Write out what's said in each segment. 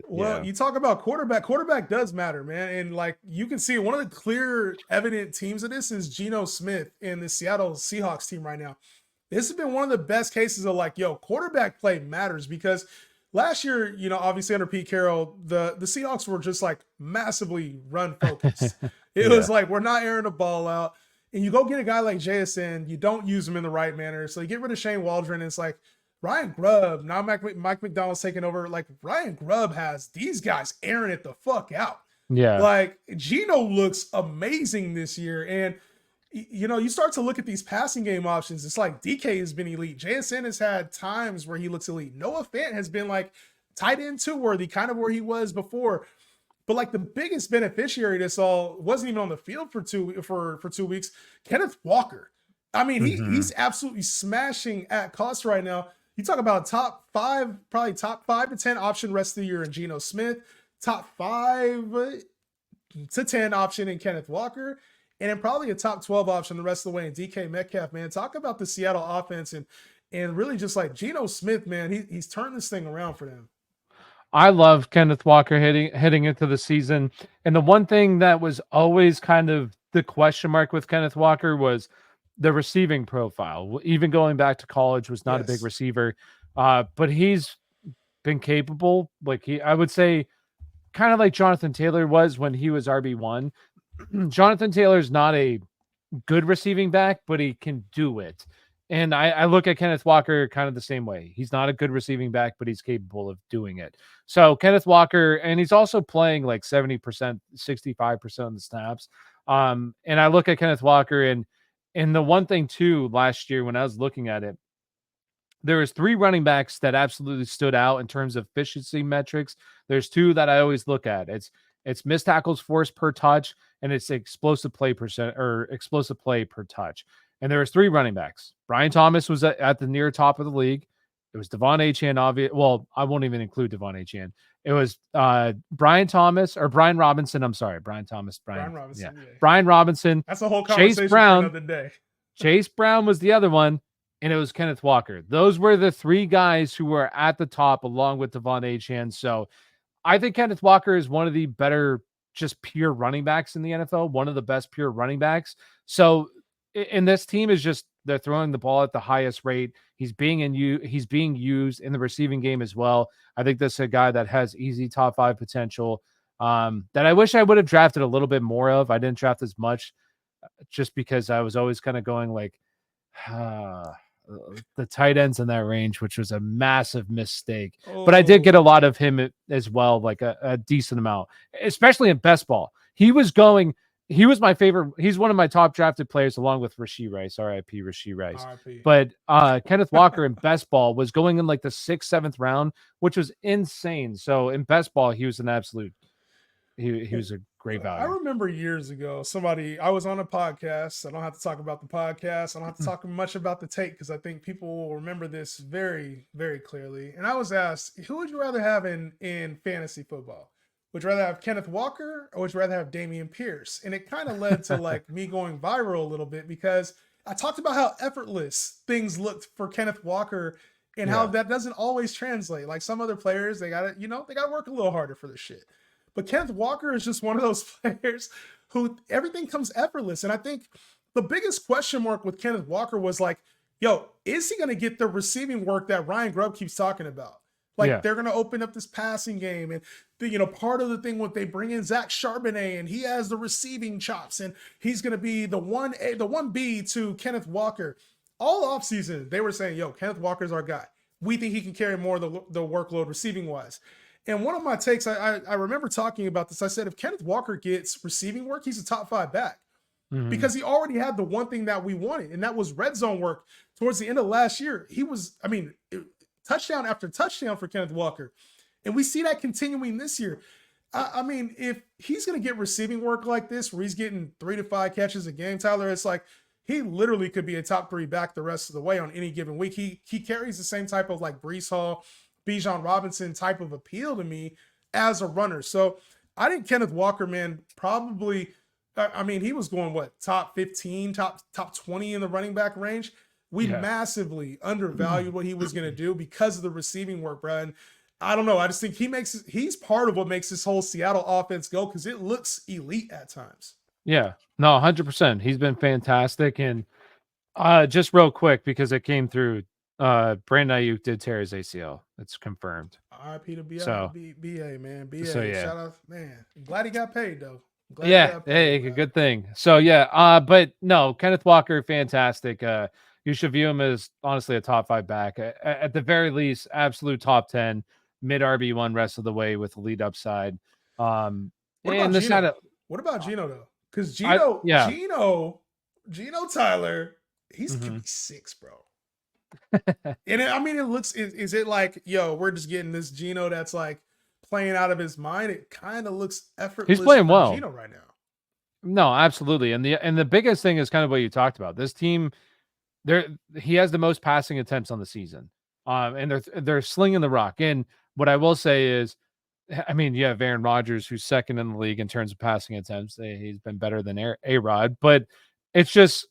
Well, you talk about quarterback. Quarterback does matter, man. And like you can see, one of the clear, evident teams of this is Geno Smith in the Seattle Seahawks team right now. This has been one of the best cases of like, yo, quarterback play matters because last year, obviously under Pete Carroll, the Seahawks were just like massively run focused. It Yeah. was like we're not airing the ball out. And you go get a guy like JSN, you don't use him in the right manner. So you get rid of Shane Waldron, and it's like Ryan Grubb, now Mike McDonald's taking over. Like Ryan Grubb has these guys airing it the fuck out. Yeah. Like Geno looks amazing this year. And you start to look at these passing game options. It's like DK has been elite. JSN has had times where he looks elite. Noah Fant has been like tight end two worthy, kind of where he was before. But like the biggest beneficiary of this all wasn't even on the field for 2 weeks. Kenneth Walker. I mean, he's absolutely smashing at cost right now. You talk about top 5 to 10 option rest of the year in Geno Smith, top 5 to 10 option in Kenneth Walker, and then probably a top 12 option the rest of the way in DK Metcalf, man. Talk about the Seattle offense and really just like Geno Smith, man, he's turned this thing around for them. I love Kenneth Walker heading into the season. And the one thing that was always kind of the question mark with Kenneth Walker was the receiving profile. Even going back to college, was not a big receiver. But he's been capable. Like I would say kind of like Jonathan Taylor was when he was RB1. Jonathan Taylor's not a good receiving back, but he can do it. And I look at Kenneth Walker kind of the same way. He's not a good receiving back, but he's capable of doing it. So Kenneth Walker, and he's also playing like 70%, 65% of the snaps. And I look at Kenneth Walker and the one thing too, last year when I was looking at it, there was 3 running backs that absolutely stood out in terms of efficiency metrics. There's 2 that I always look at. It's missed tackles forced per touch, and it's explosive play percent or explosive play per touch. And there was 3 running backs. Brian Thomas was at the near top of the league. It was Devon Achane, obvious. Well, I won't even include Devon Achane. It was Brian Thomas or Brian Robinson. I'm sorry, Brian Thomas. Brian Robinson. Yeah. Brian Robinson. That's a whole conversation for another day. Chase Brown was the other one, and it was Kenneth Walker. Those were the 3 guys who were at the top along with Devon Achane. So I think Kenneth Walker is one of the better just pure running backs in the NFL, one of the best pure running backs. So and this team is just they're throwing the ball at the highest rate. He's being used in the receiving game as well. I think that's a guy that has easy top 5 potential. That I wish I would have drafted a little bit more of. I didn't draft as much just because I was always kind of going like the tight ends in that range, which was a massive mistake. Oh. But I did get a lot of him as well, like a decent amount, especially in best ball. He was my favorite. He's one of my top drafted players, along with Rashee Rice, R.I.P. Rashee Rice. R.I.P. But Kenneth Walker in best ball was going in like the 6th, 7th round, which was insane. So in best ball, he was an absolute. He was a great value. I remember years ago, I was on a podcast. I don't have to talk about the podcast. I don't have to talk much about the tape because I think people will remember this very, very clearly. And I was asked, who would you rather have in fantasy football? Would you rather have Kenneth Walker or would you rather have Dameon Pierce? And it kind of led to like me going viral a little bit because I talked about how effortless things looked for Kenneth Walker and how that doesn't always translate. Like some other players, they got to work a little harder for this shit. But Kenneth Walker is just one of those players who everything comes effortless. And I think the biggest question mark with Kenneth Walker was like, yo, is he going to get the receiving work that Ryan Grubb keeps talking about? Like they're going to open up this passing game. And, part of the thing when they bring in Zach Charbonnet and he has the receiving chops and he's going to be the 1B to Kenneth Walker. All offseason, they were saying, yo, Kenneth Walker's our guy. We think he can carry more of the workload receiving wise. And one of my takes, I remember talking about this. I said, if Kenneth Walker gets receiving work, he's a top 5 back because he already had the one thing that we wanted, and that was red zone work towards the end of last year. He was, touchdown after touchdown for Kenneth Walker. And we see that continuing this year. If he's going to get receiving work like this, where he's getting 3 to 5 catches a game, Tyler, it's like he literally could be a top 3 back the rest of the way on any given week. He carries the same type of like Breece Hall, Bijan Robinson type of appeal to me as a runner. So I think Kenneth Walker, man, probably, he was going top 15, top 20 in the running back range. We massively undervalued what he was going to do because of the receiving work, bro. And I don't know. I just think he's part of what makes this whole Seattle offense go because it looks elite at times. Yeah. No, 100%. He's been fantastic. And just real quick, because it came through, Brandon Ayuk did tear his ACL. It's confirmed. RIP to So, BA, man. so BA. yeah. Shout out, man. I'm glad he got paid, though. I'm glad he Yeah, got paid, hey, a man. good thing. So yeah, but no, Kenneth Walker, fantastic. You should view him as honestly a top 5 back. At the very least, absolute top 10, mid RB1 rest of the way with elite upside. What about And this had Geno? a What about Geno, though? Because I yeah. Geno Tyler, he's Hmm. QB6, bro. And I mean, it looks. Is it like, yo, we're just getting this Geno that's like playing out of his mind? It kind of looks He's effortless playing for well. Geno right now. No, absolutely. And the biggest thing is kind of what you talked about. This team, there he has the most passing attempts on the season. And they're slinging the rock. And what I will say is, I mean, you have Aaron Rodgers, who's second in the league in terms of passing attempts. He's been better than A-Rod, but it's just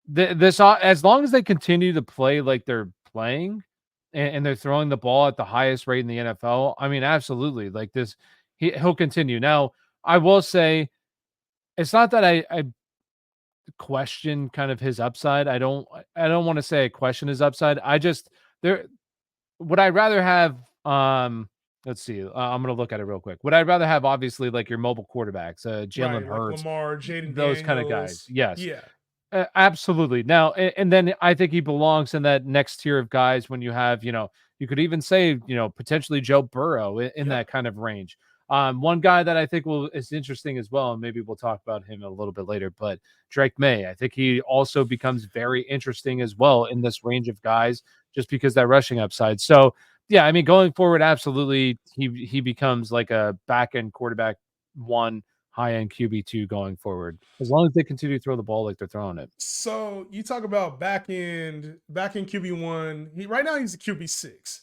this, as long as they continue to play like they're playing, and they're throwing the ball at the highest rate in the NFL. I mean, absolutely, like this, he'll continue. Now, I will say, it's not that I question kind of his upside. I don't want to say I question his upside. I just there would I rather have let's see. I'm gonna look at it real quick. Would I rather have, obviously, like your mobile quarterbacks, Jalen Right, like Hurts, Lamar, Jaden those kind of guys? Daniels. Yes. Yeah. Absolutely. Now, and then I think he belongs in that next tier of guys when you have, you could even say, potentially Joe Burrow in that Yep. kind of range. One guy that I think is interesting as well, and maybe we'll talk about him a little bit later, but Drake May. I think he also becomes very interesting as well in this range of guys, just because that rushing upside. So, yeah, I mean, going forward, absolutely, he becomes like a back end quarterback one, high end QB2 going forward, as long as they continue to throw the ball like they're throwing it. So you talk about back in QB1. Right now he's a QB6.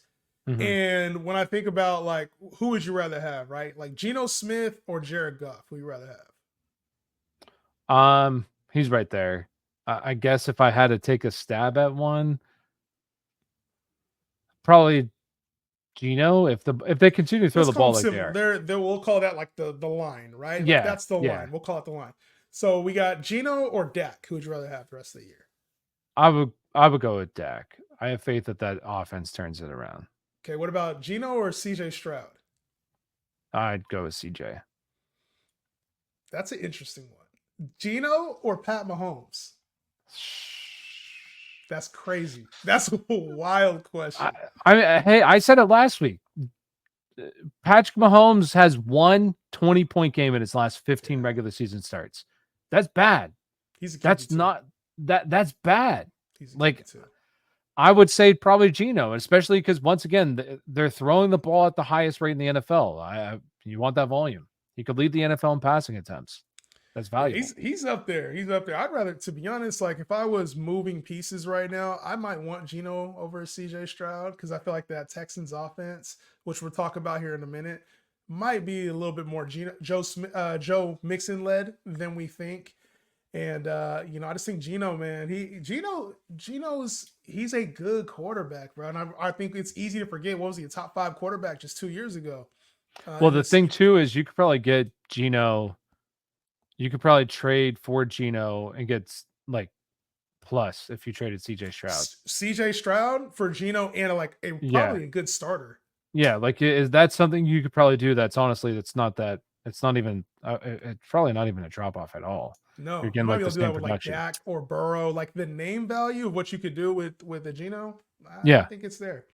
Hmm. And when I think about like who would you rather have, right? Like Geno Smith or Jared Goff? Who you rather have? He's right there. I guess if I had to take a stab at one, probably Gino. If they continue to throw Let's the call ball them like they similar. are. We'll call that like the line, right? Like Yeah, that's the yeah. line. We'll call it the line. So we got Geno or Dak. Who would you rather have the rest of the year? I would go with Dak. I have faith that offense turns it around. Okay, what about Geno or CJ Stroud? I'd go with CJ. That's an interesting one. Geno or Pat Mahomes? That's crazy. That's a wild I, question. hey, I said it last week. Patrick Mahomes has one 20-point game in his last 15 Yeah, regular season starts. That's bad. he's a That's QB two. not that's bad. He's a QB Like, two. I would say probably Geno, especially because, once again, they're throwing the ball at the highest rate in the NFL. You want that volume. He could lead the NFL in passing attempts. That's Yeah, valuable. he's up there. He's up there. I'd rather, to be honest, like if I was moving pieces right now, I might want Geno over CJ Stroud because I feel like that Texans offense, which we'll talk about here in a minute, might be a little bit more Joe Mixon led than we think. And I just think Geno, man, he's a good quarterback, bro. And I think it's easy to forget, what was he, a top 5 quarterback just 2 years ago? Well, In the this thing too is you could probably get Geno. You could probably trade for Geno and get like plus if you traded CJ Stroud. CJ Stroud for Geno and like Yeah. probably a good starter. Yeah. Like, is that something you could probably do? That's honestly, that's not that. It's not even, it's probably not even a drop off at all. You're No, you getting might like be the able to do same that with like production. Dak or Burrow. Like the name value of what you could do with a Geno, I Yeah. think it's there.